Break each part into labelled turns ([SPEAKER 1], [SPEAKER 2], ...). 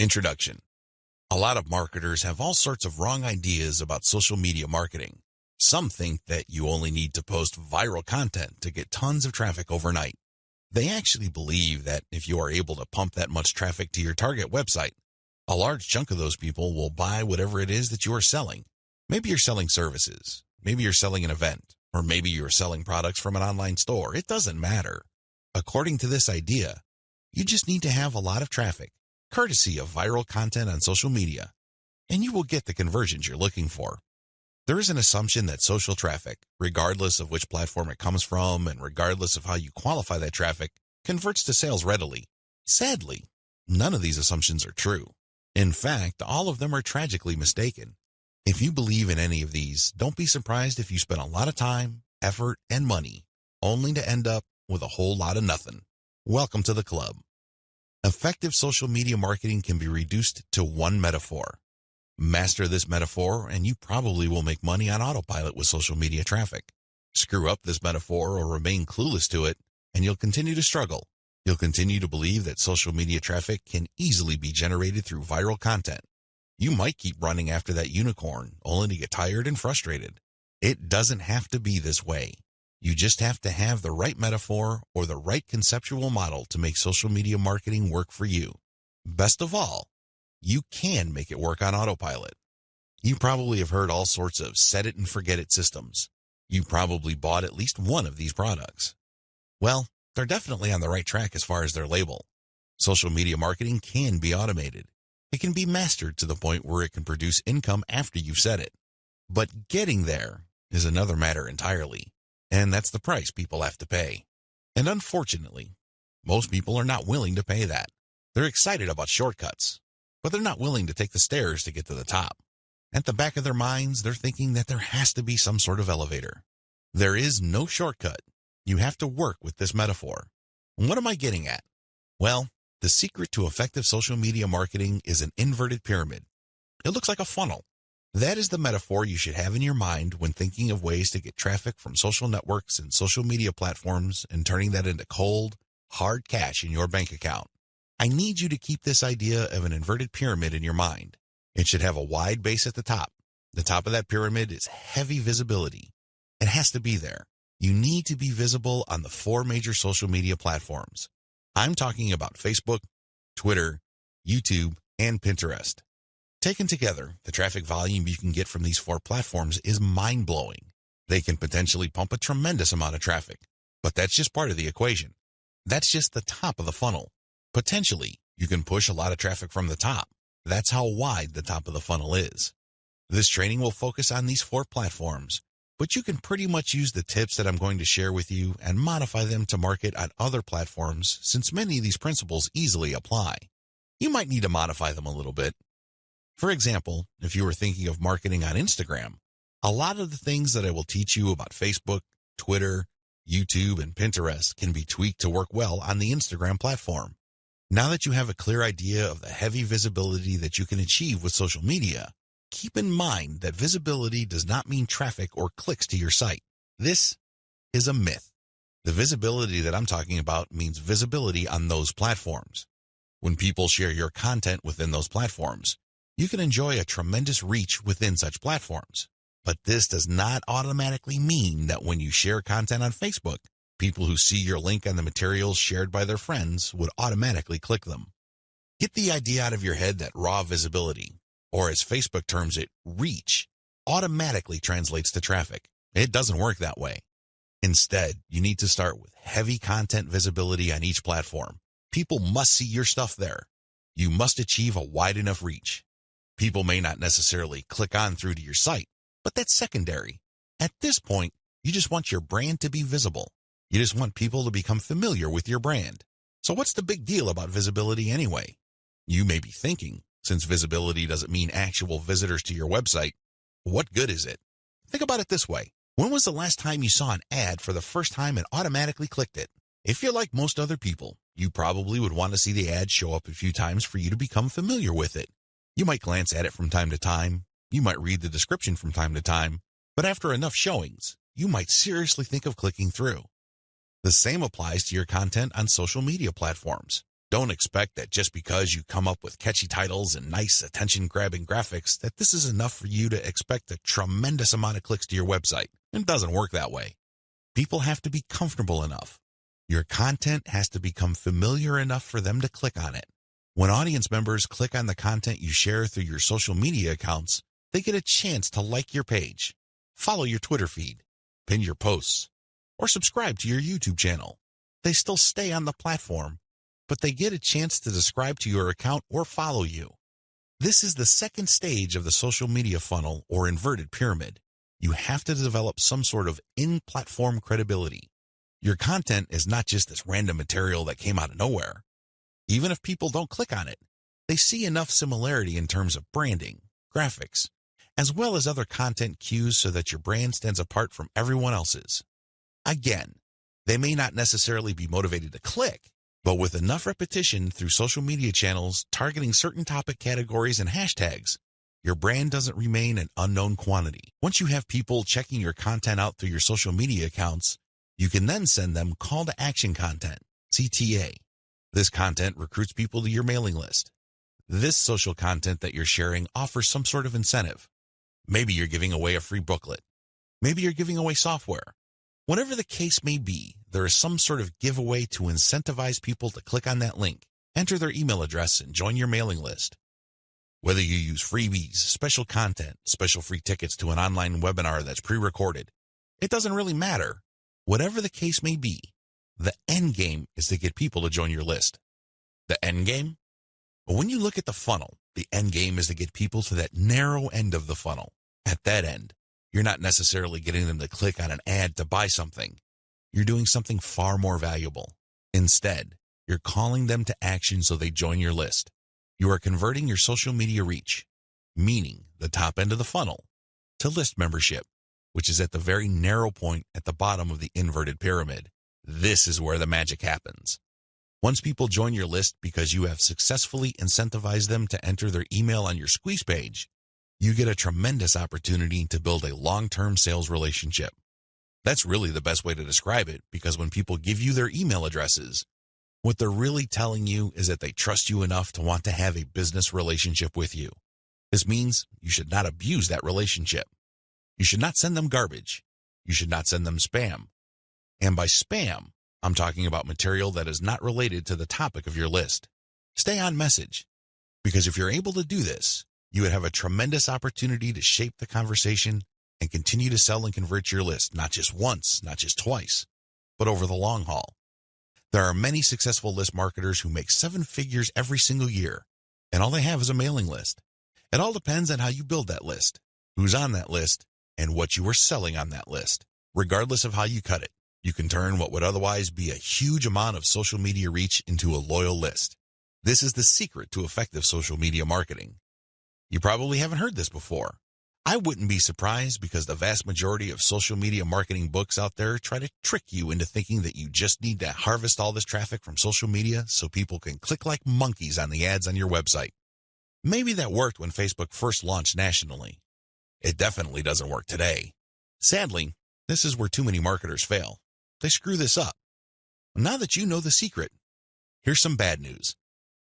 [SPEAKER 1] Introduction. A lot of marketers have all sorts of wrong ideas about social media marketing. Some think that you only need to post viral content to get tons of traffic overnight. They actually believe that if you are able to pump that much traffic to your target website, a large chunk of those people will buy whatever it is that you are selling. Maybe you're selling services, maybe you're selling an event, or maybe you're selling products from an online store. It doesn't matter. According to this idea, you just need to have a lot of traffic, courtesy of viral content on social media, and you will get the conversions you're looking for. There is an assumption that social traffic, regardless of which platform it comes from and regardless of how you qualify that traffic, converts to sales readily. Sadly, none of these assumptions are true. In fact, all of them are tragically mistaken. If you believe in any of these, don't be surprised if you spend a lot of time, effort, and money, only to end up with a whole lot of nothing. Welcome to the club. Effective social media marketing can be reduced to one metaphor. Master this metaphor, and you probably will make money on autopilot with social media traffic. Screw up this metaphor or remain clueless to it, and you'll continue to struggle. You'll continue to believe that social media traffic can easily be generated through viral content. You might keep running after that unicorn, only to get tired and frustrated. It doesn't have to be this way. You just have to have the right metaphor or the right conceptual model to make social media marketing work for you. Best of all, you can make it work on autopilot. You probably have heard all sorts of set it and forget it systems. You probably bought at least one of these products. Well, they're definitely on the right track as far as their label. Social media marketing can be automated. It can be mastered to the point where it can produce income after you've set it. But getting there is another matter entirely, and that's the price people have to pay. And unfortunately, most people are not willing to pay that. They're excited about shortcuts, but they're not willing to take the stairs to get to the top. At the back of their minds, they're thinking that there has to be some sort of elevator. There is no shortcut. You have to work with this metaphor. And what am I getting at? Well, the secret to effective social media marketing is an inverted pyramid. It looks like a funnel. That is the metaphor you should have in your mind when thinking of ways to get traffic from social networks and social media platforms and turning that into cold, hard cash in your bank account. I need you to keep this idea of an inverted pyramid in your mind. It should have a wide base at the top. The top of that pyramid is heavy visibility. It has to be there. You need to be visible on the 4 major social media platforms. I'm talking about Facebook, Twitter, YouTube, and Pinterest. Taken together, the traffic volume you can get from these 4 platforms is mind-blowing. They can potentially pump a tremendous amount of traffic, but that's just part of the equation. That's just the top of the funnel. Potentially, you can push a lot of traffic from the top. That's how wide the top of the funnel is. This training will focus on these 4 platforms, but you can pretty much use the tips that I'm going to share with you and modify them to market on other platforms since many of these principles easily apply. You might need to modify them a little bit. For example, if you were thinking of marketing on Instagram, a lot of the things that I will teach you about Facebook, Twitter, YouTube, and Pinterest can be tweaked to work well on the Instagram platform. Now that you have a clear idea of the heavy visibility that you can achieve with social media, keep in mind that visibility does not mean traffic or clicks to your site. This is a myth. The visibility that I'm talking about means visibility on those platforms. When people share your content within those platforms, you can enjoy a tremendous reach within such platforms. But this does not automatically mean that when you share content on Facebook, people who see your link on the materials shared by their friends would automatically click them. Get the idea out of your head that raw visibility, or as Facebook terms it, reach, automatically translates to traffic. It doesn't work that way. Instead, you need to start with heavy content visibility on each platform. People must see your stuff there. You must achieve a wide enough reach. People may not necessarily click on through to your site, but that's secondary. At this point, you just want your brand to be visible. You just want people to become familiar with your brand. So what's the big deal about visibility anyway? You may be thinking, since visibility doesn't mean actual visitors to your website, what good is it? Think about it this way. When was the last time you saw an ad for the first time and automatically clicked it? If you're like most other people, you probably would want to see the ad show up a few times for you to become familiar with it. You might glance at it from time to time. You might read the description from time to time. But after enough showings, you might seriously think of clicking through. The same applies to your content on social media platforms. Don't expect that just because you come up with catchy titles and nice attention-grabbing graphics that this is enough for you to expect a tremendous amount of clicks to your website. It doesn't work that way. People have to be comfortable enough. Your content has to become familiar enough for them to click on it. When audience members click on the content you share through your social media accounts, they get a chance to like your page, follow your Twitter feed, pin your posts, or subscribe to your YouTube channel. They still stay on the platform, but they get a chance to subscribe to your account or follow you. This is the second stage of the social media funnel or inverted pyramid. You have to develop some sort of in-platform credibility. Your content is not just this random material that came out of nowhere. Even if people don't click on it, they see enough similarity in terms of branding, graphics, as well as other content cues so that your brand stands apart from everyone else's. Again, they may not necessarily be motivated to click, but with enough repetition through social media channels targeting certain topic categories and hashtags, your brand doesn't remain an unknown quantity. Once you have people checking your content out through your social media accounts, you can then send them call to action content, CTA. This content recruits people to your mailing list. This social content that you're sharing offers some sort of incentive. Maybe you're giving away a free booklet. Maybe you're giving away software. Whatever the case may be, there is some sort of giveaway to incentivize people to click on that link, enter their email address, and join your mailing list. Whether you use freebies, special content, special free tickets to an online webinar that's pre-recorded, it doesn't really matter. Whatever the case may be, the end game is to get people to join your list. The end game? Well, when you look at the funnel, the end game is to get people to that narrow end of the funnel. At that end, you're not necessarily getting them to click on an ad to buy something. You're doing something far more valuable. Instead, you're calling them to action so they join your list. You are converting your social media reach, meaning the top end of the funnel, to list membership, which is at the very narrow point at the bottom of the inverted pyramid. This is where the magic happens. Once people join your list because you have successfully incentivized them to enter their email on your squeeze page, you get a tremendous opportunity to build a long-term sales relationship. That's really the best way to describe it, because when people give you their email addresses, what they're really telling you is that they trust you enough to want to have a business relationship with you. This means you should not abuse that relationship. You should not send them garbage. You should not send them spam. And by spam, I'm talking about material that is not related to the topic of your list. Stay on message, because if you're able to do this, you would have a tremendous opportunity to shape the conversation and continue to sell and convert your list, not just once, not just twice, but over the long haul. There are many successful list marketers who make 7 figures every single year, and all they have is a mailing list. It all depends on how you build that list, who's on that list, and what you are selling on that list. Regardless of how you cut it, you can turn what would otherwise be a huge amount of social media reach into a loyal list. This is the secret to effective social media marketing. You probably haven't heard this before. I wouldn't be surprised, because the vast majority of social media marketing books out there try to trick you into thinking that you just need to harvest all this traffic from social media so people can click like monkeys on the ads on your website. Maybe that worked when Facebook first launched nationally. It definitely doesn't work today. Sadly, this is where too many marketers fail. They screw this up. Now that you know the secret, here's some bad news.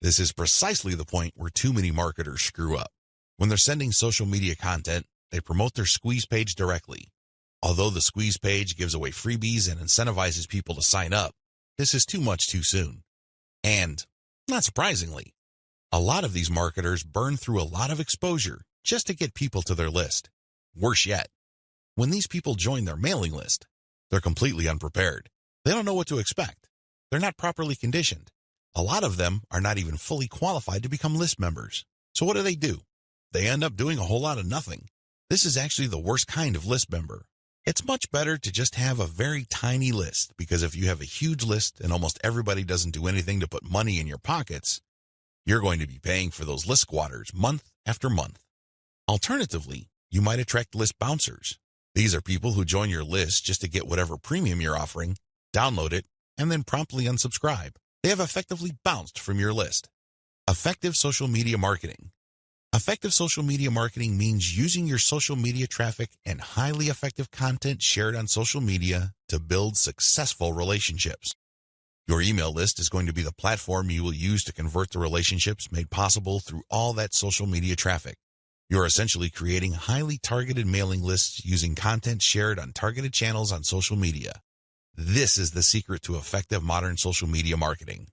[SPEAKER 1] This is precisely the point where too many marketers screw up. When they're sending social media content, they promote their squeeze page directly. Although the squeeze page gives away freebies and incentivizes people to sign up, this is too much too soon. And, not surprisingly, a lot of these marketers burn through a lot of exposure just to get people to their list. Worse yet, when these people join their mailing list, they're completely unprepared. They don't know what to expect. They're not properly conditioned. A lot of them are not even fully qualified to become list members. So what do? They end up doing a whole lot of nothing. This is actually the worst kind of list member. It's much better to just have a very tiny list, because if you have a huge list and almost everybody doesn't do anything to put money in your pockets, you're going to be paying for those list squatters month after month. Alternatively, you might attract list bouncers. These are people who join your list just to get whatever premium you're offering, download it, and then promptly unsubscribe. They have effectively bounced from your list. Effective social media marketing. Effective social media marketing means using your social media traffic and highly effective content shared on social media to build successful relationships. Your email list is going to be the platform you will use to convert the relationships made possible through all that social media traffic. You're essentially creating highly targeted mailing lists using content shared on targeted channels on social media. This is the secret to effective modern social media marketing.